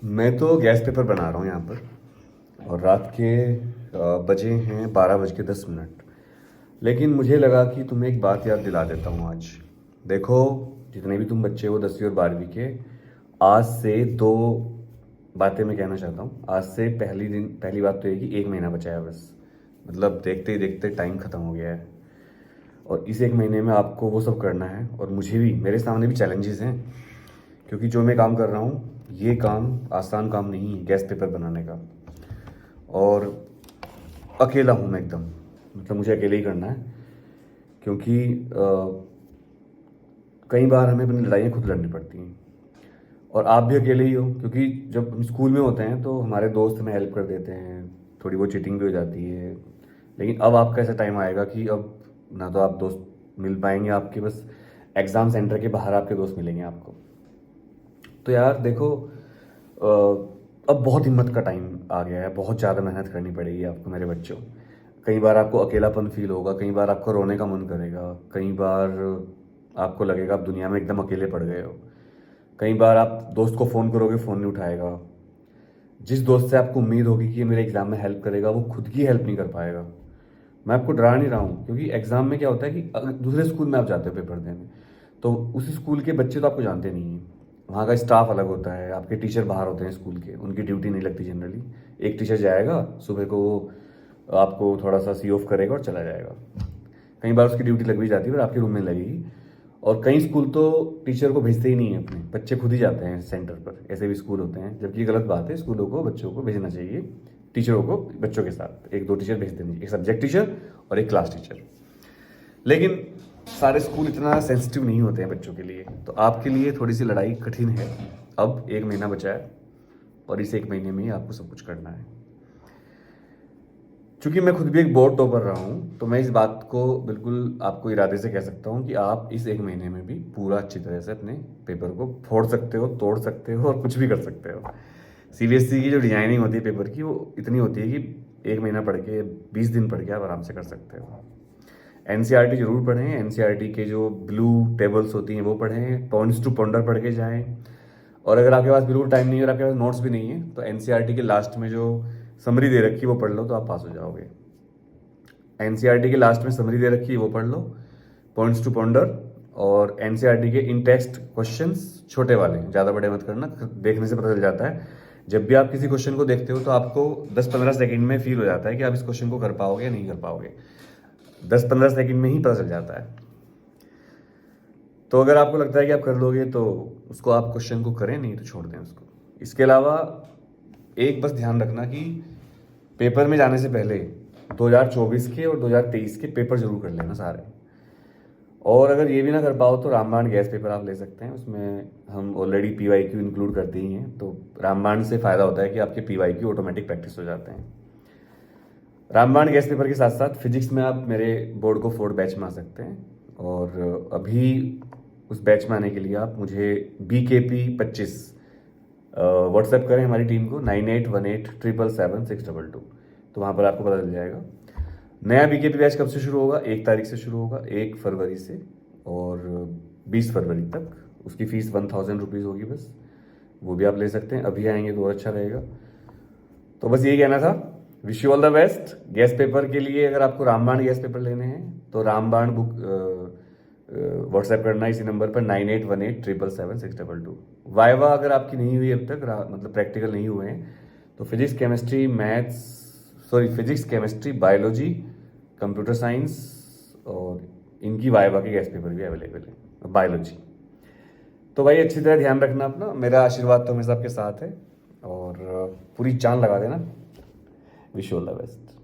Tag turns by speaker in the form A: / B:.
A: मैं तो gas paper बना रहा हूँ यहाँ पर। और रात के बजे हैं 12:10। लेकिन मुझे लगा कि तुम्हें एक बात याद दिला देता हूँ आज। देखो, जितने भी तुम बच्चे हो 10वीं और 12वीं के, आज से दो बातें मैं कहना चाहता हूँ। आज से पहली बात तो ये कि 1 महीना बचा है बस। मतलब देखते ही देखते टाइम ख़त्म हो गया है। और इस 1 महीने में आपको वो सब करना है, और मुझे भी, मेरे सामने भी चैलेंजेस हैं। क्योंकि जो मैं काम कर रहा हूँ, ये काम आसान काम नहीं है, गैस पेपर बनाने का। और अकेला हूँ मैं एकदम, मतलब मुझे अकेले ही करना है। क्योंकि कई बार हमें अपनी लड़ाइयाँ खुद लड़नी पड़ती हैं। और आप भी अकेले ही हो, क्योंकि जब हम स्कूल में होते हैं तो हमारे दोस्त हमें हेल्प कर देते हैं, थोड़ी बहुत चीटिंग भी हो जाती है। लेकिन अब आपका ऐसा टाइम आएगा कि अब ना तो आप दोस्त मिल पाएंगे आपके, बस एग्ज़ाम सेंटर के बाहर आपके दोस्त मिलेंगे आपको। तो यार देखो, अब बहुत हिम्मत का टाइम आ गया है, बहुत ज़्यादा मेहनत करनी पड़ेगी आपको मेरे बच्चों। कई बार आपको अकेलापन फील होगा, कई बार आपको रोने का मन करेगा, कई बार आपको लगेगा आप दुनिया में एकदम अकेले पड़ गए हो। कई बार आप दोस्त को फ़ोन करोगे, फ़ोन नहीं उठाएगा। जिस दोस्त से आपको उम्मीद होगी कि ये मेरे एग्ज़ाम में हेल्प करेगा, वो खुद की हेल्प नहीं कर पाएगा। मैं आपको डरा नहीं रहा हूँ, क्योंकि एग्ज़ाम में क्या होता है कि अगर दूसरे स्कूल में आप जाते हो पेपर देने, तो उस स्कूल के बच्चे तो आपको जानते नहीं हैं। वहाँ का स्टाफ अलग होता है, आपके टीचर बाहर होते हैं स्कूल के, उनकी ड्यूटी नहीं लगती जनरली। एक टीचर जाएगा सुबह को, वो आपको थोड़ा सा सी ऑफ करेगा और चला जाएगा। कई बार उसकी ड्यूटी लग भी जाती है, पर आपके रूम में लगेगी। और कई स्कूल तो टीचर को भेजते ही नहीं है, अपने बच्चे खुद ही जाते हैं सेंटर पर। ऐसे भी स्कूल होते हैं, जबकि ये गलत बात है। स्कूलों को बच्चों को भेजना चाहिए, टीचरों को बच्चों के साथ एक दो टीचर भेज देनी चाहिए, एक सब्जेक्ट टीचर और एक क्लास टीचर। लेकिन सारे स्कूल इतना सेंसिटिव नहीं होते हैं बच्चों के लिए, तो आपके लिए थोड़ी सी लड़ाई कठिन है। अब 1 महीना बचा है, और इस 1 महीने में ही आपको सब कुछ करना है। चूंकि मैं खुद भी एक बोर्ड टॉपर रहा हूँ, तो मैं इस बात को बिल्कुल आपको इरादे से कह सकता हूँ कि आप इस 1 महीने में भी पूरा अच्छी तरह से अपने पेपर को फोड़ सकते हो, तोड़ सकते हो, और कुछ भी कर सकते हो। सीबीएसई की जो डिजाइनिंग होती है पेपर की, वो इतनी होती है कि 1 महीना पढ़ के, 20 दिन पढ़ के आप आराम से कर सकते हो। एनसीईआरटी जरूर पढ़ें, एनसीईआरटी के जो ब्लू टेबल्स होती हैं वो पढ़ें, पॉइंट्स टू पॉन्डर पढ़ के जाएं। और अगर आपके पास बिल्कुल टाइम नहीं है और आपके पास नोट्स भी नहीं है, तो एनसीईआरटी के लास्ट में जो समरी दे रखी है वो पढ़ लो, तो आप पास हो जाओगे। एनसीईआरटी के लास्ट में समरी दे रखी है वो पढ़ लो, पॉइंट्स टू पॉन्डर। और एनसीईआरटी के इन टेक्स्ट क्वेश्चंस छोटे वाले, ज़्यादा बड़े मत करना, देखने से पता चल जाता है। जब भी आप किसी क्वेश्चन को देखते हो तो आपको 10-15 सेकंड में फील हो जाता है कि आप इस क्वेश्चन को कर पाओगे या नहीं कर पाओगे। 10-15 सेकंड में ही पता चल जाता है। तो अगर आपको लगता है कि आप कर लोगे, तो उसको आप क्वेश्चन को करें, नहीं तो छोड़ दें उसको। इसके अलावा एक बस ध्यान रखना कि पेपर में जाने से पहले 2024 के और 2023 के पेपर जरूर कर लेना सारे। और अगर ये भी ना कर पाओ तो रामबाण गैस पेपर आप ले सकते हैं, उसमें हम ऑलरेडी पीवाईक्यू इंक्लूड करते ही हैं। तो रामबाण से फ़ायदा होता है कि आपके पीवाईक्यू ऑटोमेटिक प्रैक्टिस हो जाते हैं। रामबाण गैस पेपर के साथ साथ फिजिक्स में आप मेरे बोर्ड को 4 बैच में आ सकते हैं। और अभी उस बैच में आने के लिए आप मुझे BKP 25 व्हाट्सएप करें हमारी टीम को, 9818777622। तो वहाँ पर आपको पता चल जाएगा। नया BKP बैच कब से शुरू होगा? 1 तारीख से शुरू होगा, 1 फरवरी से, और 20 फरवरी तक। उसकी फ़ीस 1000 रुपीज़ होगी बस। वो भी आप ले सकते हैं, अभी आएंगे तो और अच्छा रहेगा। तो बस यही कहना था। Wish you all the best. Gas paper के लिए अगर आपको रामबाण गैस पेपर लेने हैं तो रामबाण बुक व्हाट्सएप करना इसी नंबर पर, 9818777622। वाइवा अगर आपकी नहीं हुई अब तक, मतलब प्रैक्टिकल नहीं हुए हैं, तो physics chemistry maths, sorry physics chemistry biology computer science और इनकी वाइवा के गैस पेपर भी अवेलेबल है, बायोलॉजी। तो भाई अच्छी तरह ध्यान रखना अपना, मेरा आशीर्वाद तो हमेशा आपके साथ है, और पूरी जान लगा देना। Wish you all the best.